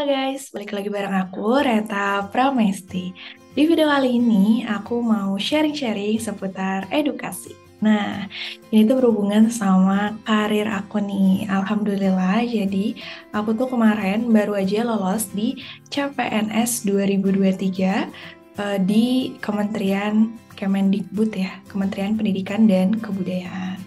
Halo guys, balik lagi bareng aku, Reta Pramesti. Di video kali ini, aku mau sharing-sharing seputar edukasi. Nah, ini tuh berhubungan sama karir aku nih. Alhamdulillah, jadi aku tuh kemarin baru aja lolos di CPNS 2023 di Kementerian Kemendikbud ya, Kementerian Pendidikan dan Kebudayaan.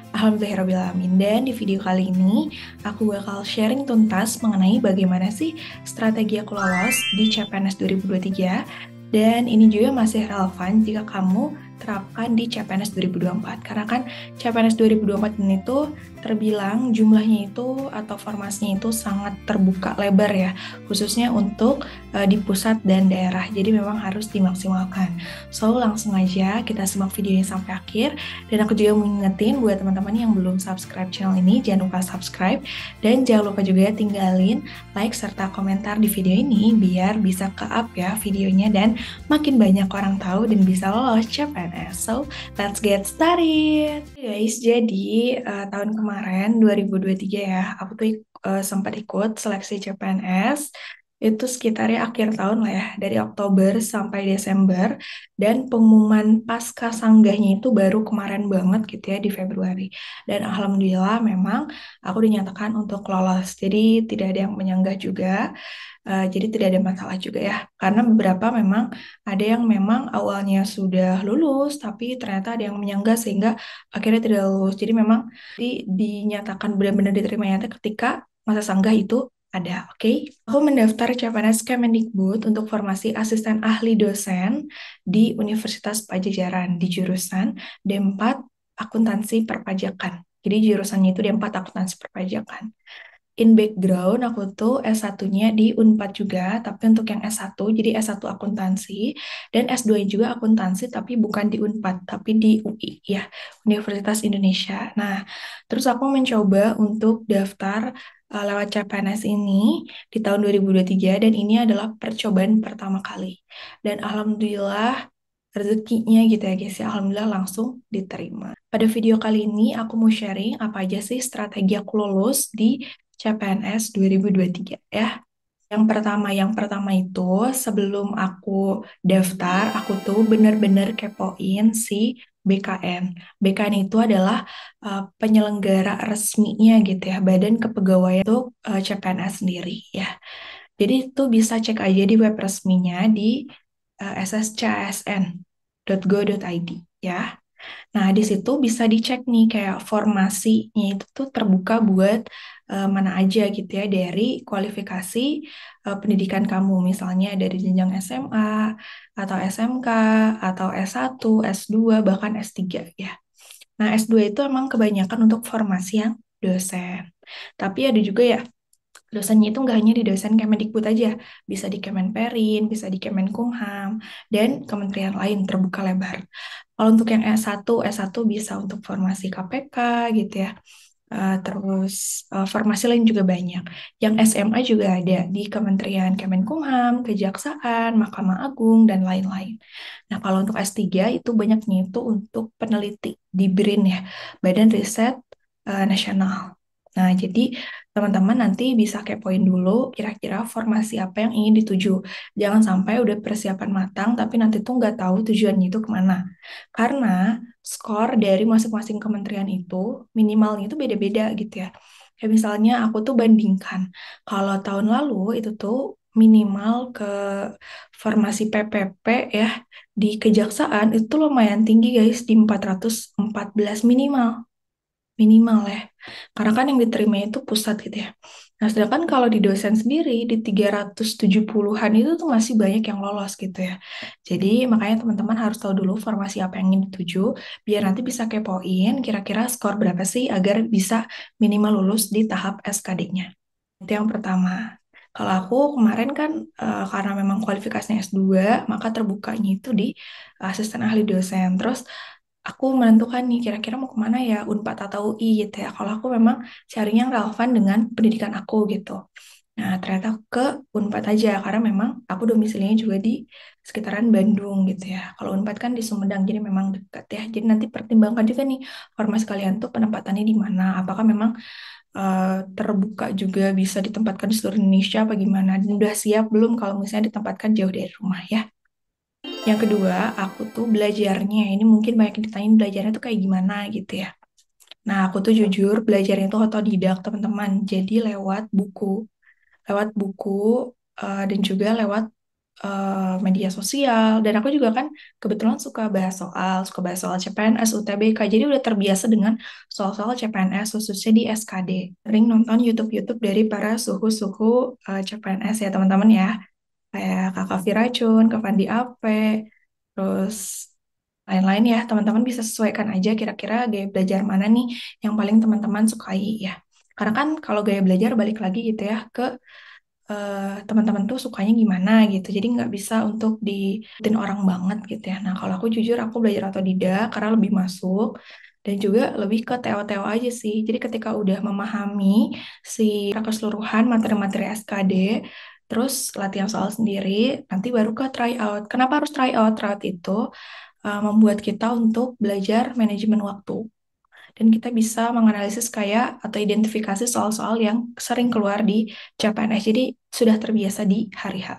Alhamdulillahirrahmanirrahim. Dan di video kali ini aku bakal sharing tuntas mengenai bagaimana sih strategi aku lolos di CPNS 2023. Dan ini juga masih relevan jika kamu terapkan di CPNS 2024. Karena kan CPNS 2024 ini tuh terbilang jumlahnya itu atau formasinya itu sangat terbuka lebar ya, khususnya untuk di pusat dan daerah. Jadi memang harus dimaksimalkan. So langsung aja kita simak videonya sampai akhir. Dan aku juga mau ngingetin buat teman-teman yang belum subscribe channel ini, jangan lupa subscribe. Dan jangan lupa juga tinggalin like serta komentar di video ini biar bisa ke-up ya videonya dan makin banyak orang tahu dan bisa lolos CPNS. So, let's get started. Guys, jadi tahun kemarin 2023 ya, aku tuh sempat ikut seleksi CPNS. Itu sekitarnya akhir tahun lah ya, dari Oktober sampai Desember. Dan pengumuman pasca sanggahnya itu baru kemarin banget gitu ya di Februari. Dan alhamdulillah memang aku dinyatakan untuk lolos. Jadi tidak ada yang menyanggah juga. Jadi tidak ada masalah juga ya. Karena beberapa memang ada yang memang awalnya sudah lulus tapi ternyata ada yang menyanggah sehingga akhirnya tidak lulus. Jadi memang dinyatakan benar-benar diterima nyata ketika masa sanggah itu ada, oke? Aku mendaftar CPNS Kemendikbud untuk formasi asisten ahli dosen di Universitas Pajajaran di jurusan D4 Akuntansi Perpajakan. Jadi jurusannya itu D4 Akuntansi Perpajakan. In background aku tuh S1-nya di Unpad juga, tapi untuk yang S1 jadi S1 akuntansi dan S2 juga akuntansi tapi bukan di Unpad, tapi di UI ya, Universitas Indonesia. Nah, terus aku mencoba untuk daftar lewat CPNS ini di tahun 2023 dan ini adalah percobaan pertama kali. Dan alhamdulillah rezekinya gitu ya guys ya, alhamdulillah langsung diterima. Pada video kali ini aku mau sharing apa aja sih strategi aku lulus di CPNS 2023 ya. Yang pertama itu sebelum aku daftar, aku tuh bener-bener kepoin si BKN. BKN itu adalah penyelenggara resminya gitu ya, Badan Kepegawaian untuk CPNS sendiri ya. Jadi itu bisa cek aja di web resminya di sscsn.go.id ya. Nah, di situ bisa dicek nih kayak formasinya itu tuh terbuka buat mana aja gitu ya dari kualifikasi pendidikan kamu. Misalnya dari jenjang SMA atau SMK atau S1, S2 bahkan S3 ya. Nah, S2 itu emang kebanyakan untuk formasi yang dosen. Tapi ada juga ya dosennya itu nggak hanya di dosen Kemendikbud aja, bisa di Kemenperin, bisa di Kemenkumham, dan kementerian lain terbuka lebar. Kalau untuk yang S1 bisa untuk formasi KPK gitu ya. Terus formasi lain juga banyak. Yang SMA juga ada di Kementerian Kemenkumham, Kejaksaan, Mahkamah Agung, dan lain-lain. Nah, kalau untuk S3 itu banyaknya itu untuk peneliti di BRIN ya, Badan Riset Nasional. Nah, jadi teman-teman nanti bisa kepoin dulu kira-kira formasi apa yang ingin dituju. Jangan sampai udah persiapan matang, tapi nanti tuh nggak tahu tujuannya itu kemana. Karena skor dari masing-masing kementerian itu minimalnya itu beda-beda gitu ya. Kayak misalnya aku tuh bandingkan, kalau tahun lalu itu tuh minimal ke formasi PPP ya di Kejaksaan itu lumayan tinggi guys di 414 minimal minimal ya. Karena kan yang diterima itu pusat gitu ya. Nah, sedangkan kalau di dosen sendiri di 370-an itu tuh masih banyak yang lolos gitu ya. Jadi makanya teman-teman harus tahu dulu formasi apa yang ingin dituju biar nanti bisa kepoin kira-kira skor berapa sih agar bisa minimal lulus di tahap SKD-nya. Itu yang pertama. Kalau aku kemarin kan karena memang kualifikasinya S2, maka terbukanya itu di asisten ahli dosen. Terus aku menentukan nih kira-kira mau kemana ya, Unpad atau UI gitu ya. Kalau aku memang carinya yang relevan dengan pendidikan aku gitu. Nah, ternyata aku ke Unpad aja, karena memang aku domisilinya juga di sekitaran Bandung gitu ya. Kalau Unpad kan di Sumedang, jadi memang dekat ya. Jadi nanti pertimbangkan juga nih, ormas kalian tuh penempatannya di mana. Apakah memang terbuka juga bisa ditempatkan di seluruh Indonesia apa gimana? Dan udah siap belum kalau misalnya ditempatkan jauh dari rumah ya? Yang kedua, aku tuh belajarnya, ini mungkin banyak yang ditanyain belajarnya tuh kayak gimana gitu ya. Nah, aku tuh jujur belajarnya tuh otodidak teman-teman. Jadi lewat buku dan juga lewat media sosial. Dan aku juga kan kebetulan suka bahas soal CPNS, UTBK. Jadi udah terbiasa dengan soal-soal CPNS khususnya di SKD. Sering nonton YouTube-YouTube dari para suhu-suhu CPNS ya teman-teman ya. Kayak Kakak Viracun, Kak Fandi Ape, terus lain-lain ya. Teman-teman bisa sesuaikan aja kira-kira gaya belajar mana nih yang paling teman-teman sukai ya. Karena kan kalau gaya belajar balik lagi gitu ya ke teman-teman tuh sukanya gimana gitu. Jadi nggak bisa untuk diikutin orang banget gitu ya. Nah, kalau aku jujur aku belajar otodidak karena lebih masuk dan juga lebih ke TO-TO aja sih. Jadi ketika udah memahami si keseluruhan materi-materi SKD, terus latihan soal sendiri, nanti baru ke try out. Kenapa harus try out? Try out itu membuat kita untuk belajar manajemen waktu dan kita bisa menganalisis kayak atau identifikasi soal-soal yang sering keluar di CPNS. Jadi sudah terbiasa di hari H.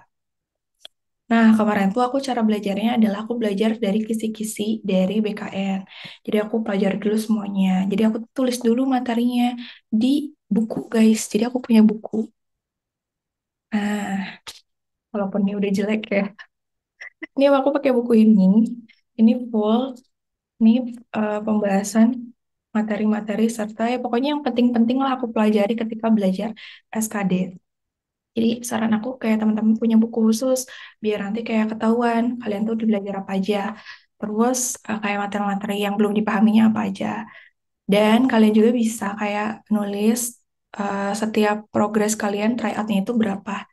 Nah, kemarin tuh aku cara belajarnya adalah aku belajar dari kisi-kisi dari BKN. Jadi aku pelajari dulu semuanya. Jadi aku tulis dulu materinya di buku, guys. Jadi aku punya buku. Nah, walaupun ini udah jelek ya. Ini aku pakai buku ini. Ini full. Ini pembahasan materi-materi serta ya pokoknya yang penting-penting lah aku pelajari ketika belajar SKD. Jadi saran aku kayak teman-teman punya buku khusus biar nanti kayak ketahuan kalian tuh belajar apa aja. Terus kayak materi-materi yang belum dipahaminya apa aja. Dan kalian juga bisa kayak nulis setiap progres kalian tryoutnya itu berapa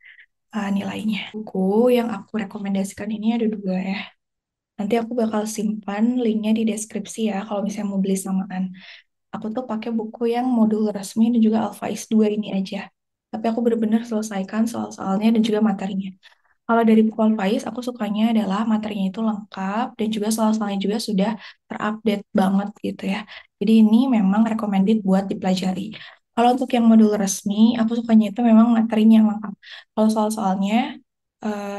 nilainya. Buku yang aku rekomendasikan ini ada dua ya. Nanti aku bakal simpan linknya di deskripsi ya kalau misalnya mau beli samaan. Aku tuh pakai buku yang modul resmi dan juga Alpha S2 ini aja. Tapi aku benar-benar selesaikan soal-soalnya dan juga materinya. Kalau dari buku Alpais, aku sukanya adalah materinya itu lengkap dan juga soal-soalnya juga sudah terupdate banget gitu ya. Jadi ini memang recommended buat dipelajari. Kalau untuk yang modul resmi, aku sukanya itu memang materinya yang lengkap. Kalau soal-soalnya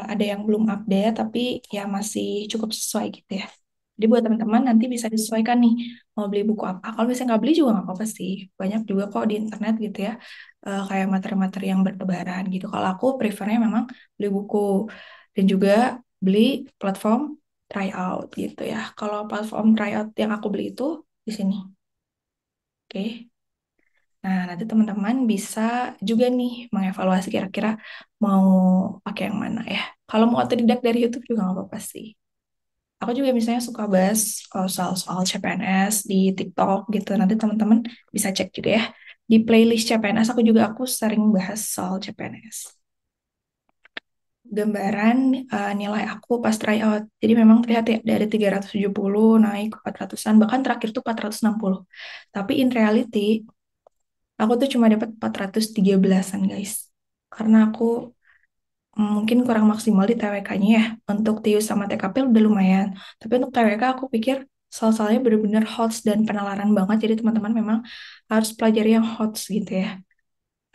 ada yang belum update, tapi ya masih cukup sesuai gitu ya. Jadi buat teman-teman nanti bisa disesuaikan nih mau beli buku apa. Kalau misalnya nggak beli juga nggak apa-apa sih. Banyak juga kok di internet gitu ya, kayak materi-materi yang bertebaran gitu. Kalau aku prefernya memang beli buku dan juga beli platform tryout gitu ya. Kalau platform tryout yang aku beli itu di sini. Oke. Nah, nanti teman-teman bisa juga nih mengevaluasi kira-kira mau pakai yang mana ya. Kalau mau otodidak dari YouTube juga nggak apa-apa sih. Aku juga misalnya suka bahas soal-soal CPNS di TikTok gitu. Nanti teman-teman bisa cek juga ya. Di playlist CPNS aku sering bahas soal CPNS. Gambaran nilai aku pas tryout. Jadi memang terlihat ya dari 370 naik ke 400-an, bahkan terakhir tuh 460. Tapi in reality, aku tuh cuma dapat 413-an guys. Karena aku mungkin kurang maksimal di TWK-nya ya. Untuk TIU sama TKP udah lumayan. Tapi untuk TWK aku pikir soal-soalnya bener-bener HOTS dan penalaran banget. Jadi teman-teman memang harus pelajari yang HOTS gitu ya.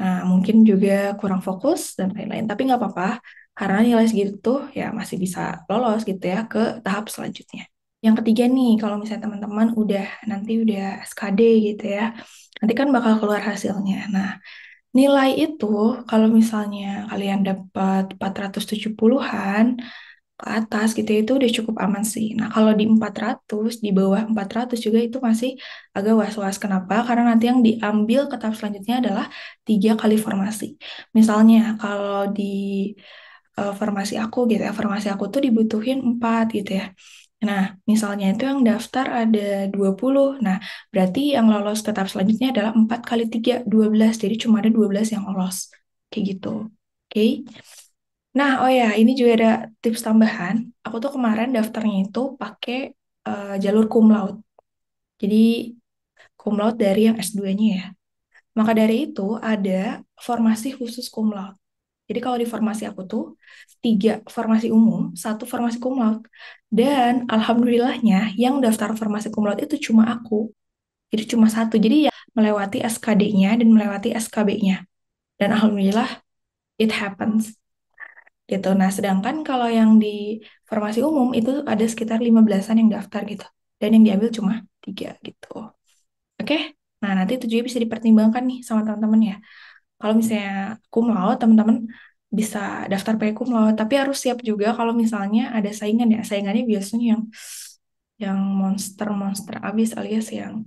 Nah, mungkin juga kurang fokus dan lain-lain. Tapi nggak apa-apa, karena nilai segitu tuh ya masih bisa lolos gitu ya ke tahap selanjutnya. Yang ketiga nih, kalau misalnya teman-teman nanti udah SKD gitu ya, nanti kan bakal keluar hasilnya. Nah, nilai itu kalau misalnya kalian dapat 470-an ke atas gitu ya, itu udah cukup aman sih. Nah, kalau di 400, di bawah 400 juga itu masih agak was-was. Kenapa? Karena nanti yang diambil ke tahap selanjutnya adalah 3 kali formasi. Misalnya kalau di formasi aku gitu ya, formasi aku tuh dibutuhin 4 gitu ya. Nah, misalnya itu yang daftar ada 20. Nah, berarti yang lolos ke tahap selanjutnya adalah 4 kali 3, 12. Jadi cuma ada 12 yang lolos. Kayak gitu. Oke. Nah, oh ya, ini juga ada tips tambahan. Aku tuh kemarin daftarnya itu pakai jalur cum laude. Jadi cum laude dari yang S2-nya ya. Maka dari itu ada formasi khusus cum laude. Jadi kalau di formasi aku tuh 3 formasi umum, 1 formasi cum laude. Dan alhamdulillahnya yang daftar formasi cum laude itu cuma aku. Jadi cuma satu. Jadi ya melewati SKD-nya dan melewati SKB-nya. Dan alhamdulillah it happens gitu. Nah, sedangkan kalau yang di formasi umum itu ada sekitar 15-an yang daftar gitu. Dan yang diambil cuma 3 gitu. Oke? Nah, nanti itu juga bisa dipertimbangkan nih sama teman-teman ya. Kalau misalnya cum laude, teman-teman bisa daftar pakai cum laude, tapi harus siap juga kalau misalnya ada saingan ya. Saingannya biasanya yang monster-monster abis alias yang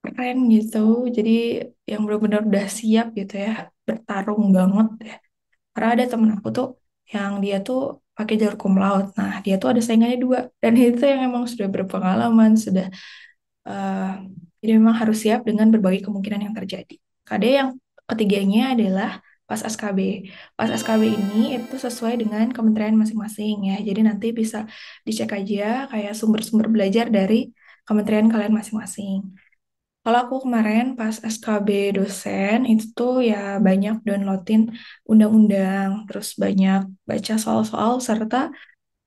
keren gitu. Jadi yang benar-benar udah siap gitu ya, bertarung banget ya. Karena ada temen aku tuh yang dia tuh pakai jalur cum laude. Nah, dia tuh ada saingannya 2 dan itu yang emang sudah berpengalaman, sudah eh, jadi memang harus siap dengan berbagai kemungkinan yang terjadi. Ada yang ketiganya adalah pas SKB. Pas SKB ini itu sesuai dengan kementerian masing-masing ya. Jadi nanti bisa dicek aja kayak sumber-sumber belajar dari kementerian kalian masing-masing. Kalau aku kemarin pas SKB dosen itu tuh ya banyak downloadin undang-undang, terus banyak baca soal-soal serta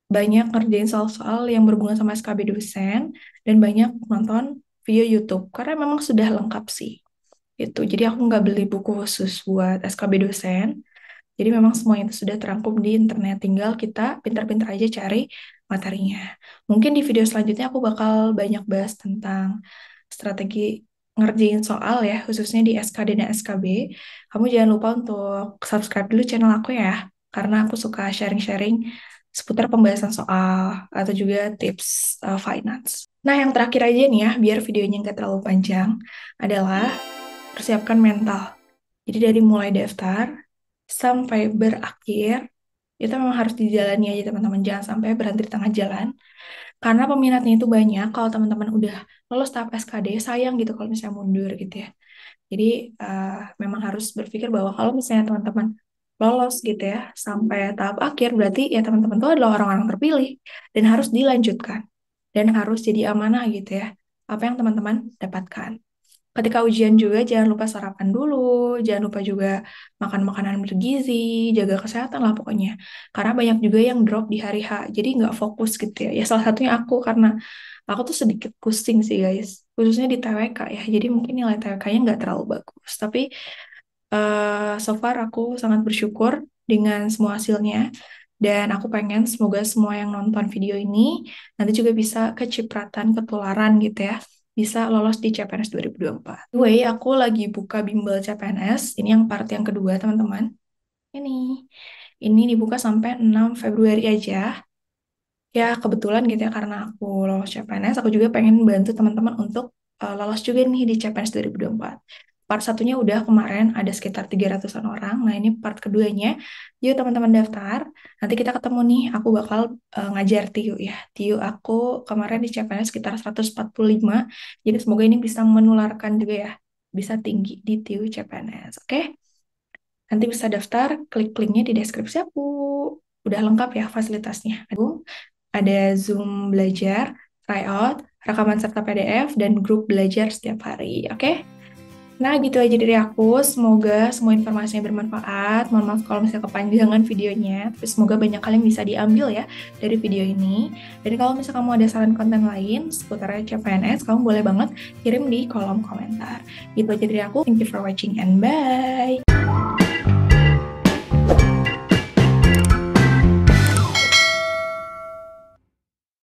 banyak ngerjain soal-soal yang berhubungan sama SKB dosen dan banyak nonton video YouTube karena memang sudah lengkap sih. Itu. Jadi aku nggak beli buku khusus buat SKB dosen. Jadi memang semuanya itu sudah terangkum di internet. Tinggal kita pintar-pintar aja cari materinya. Mungkin di video selanjutnya aku bakal banyak bahas tentang strategi ngerjain soal ya, khususnya di SKD dan SKB. Kamu jangan lupa untuk subscribe dulu channel aku ya, karena aku suka sharing-sharing seputar pembahasan soal atau juga tips finance. Nah, yang terakhir aja nih ya, biar videonya nggak terlalu panjang, adalah persiapkan mental. Jadi dari mulai daftar sampai berakhir, itu memang harus dijalani aja teman-teman. Jangan sampai berhenti di tengah jalan. Karena peminatnya itu banyak, kalau teman-teman udah lolos tahap SKD, sayang gitu kalau misalnya mundur gitu ya. Jadi memang harus berpikir bahwa kalau misalnya teman-teman lolos gitu ya, sampai tahap akhir, berarti ya teman-teman itu adalah orang-orang terpilih. Dan harus dilanjutkan. Dan harus jadi amanah gitu ya, apa yang teman-teman dapatkan. Ketika ujian juga jangan lupa sarapan dulu, jangan lupa juga makan makanan bergizi, jaga kesehatan lah pokoknya. Karena banyak juga yang drop di hari H, jadi nggak fokus gitu ya. Ya salah satunya aku karena aku tuh sedikit pusing sih guys, khususnya di TWK ya. Jadi mungkin nilai TWK-nya nggak terlalu bagus. Tapi so far aku sangat bersyukur dengan semua hasilnya. Dan aku pengen semoga semua yang nonton video ini nanti juga bisa kecipratan, ketularan gitu ya. Bisa lolos di CPNS 2024. Anyway, aku lagi buka bimbel CPNS. Ini yang part yang kedua, teman-teman. Ini. Ini dibuka sampai 6 Februari aja. Ya, kebetulan gitu ya, karena aku lolos CPNS, aku juga pengen bantu teman-teman untuk lolos juga nih di CPNS 2024. Part satunya udah kemarin ada sekitar 300-an orang. Nah, ini part keduanya. Yuk teman-teman daftar. Nanti kita ketemu nih. Aku bakal ngajar TIU ya. TIU aku kemarin di CPNS sekitar 145. Jadi semoga ini bisa menularkan juga ya. Bisa tinggi di TIU CPNS. Oke? Nanti bisa daftar, klik linknya di deskripsi aku. Udah lengkap ya fasilitasnya. Ada Zoom belajar, tryout, rekaman serta PDF, dan grup belajar setiap hari. Oke? Nah, gitu aja dari aku. Semoga semua informasinya bermanfaat. Mohon maaf kalau misalnya kepanjangan videonya. Tapi semoga banyak hal yang bisa diambil ya dari video ini. Dan kalau misalnya kamu ada saran konten lain seputar CPNS, kamu boleh banget kirim di kolom komentar. Gitu aja dari aku. Thank you for watching and bye!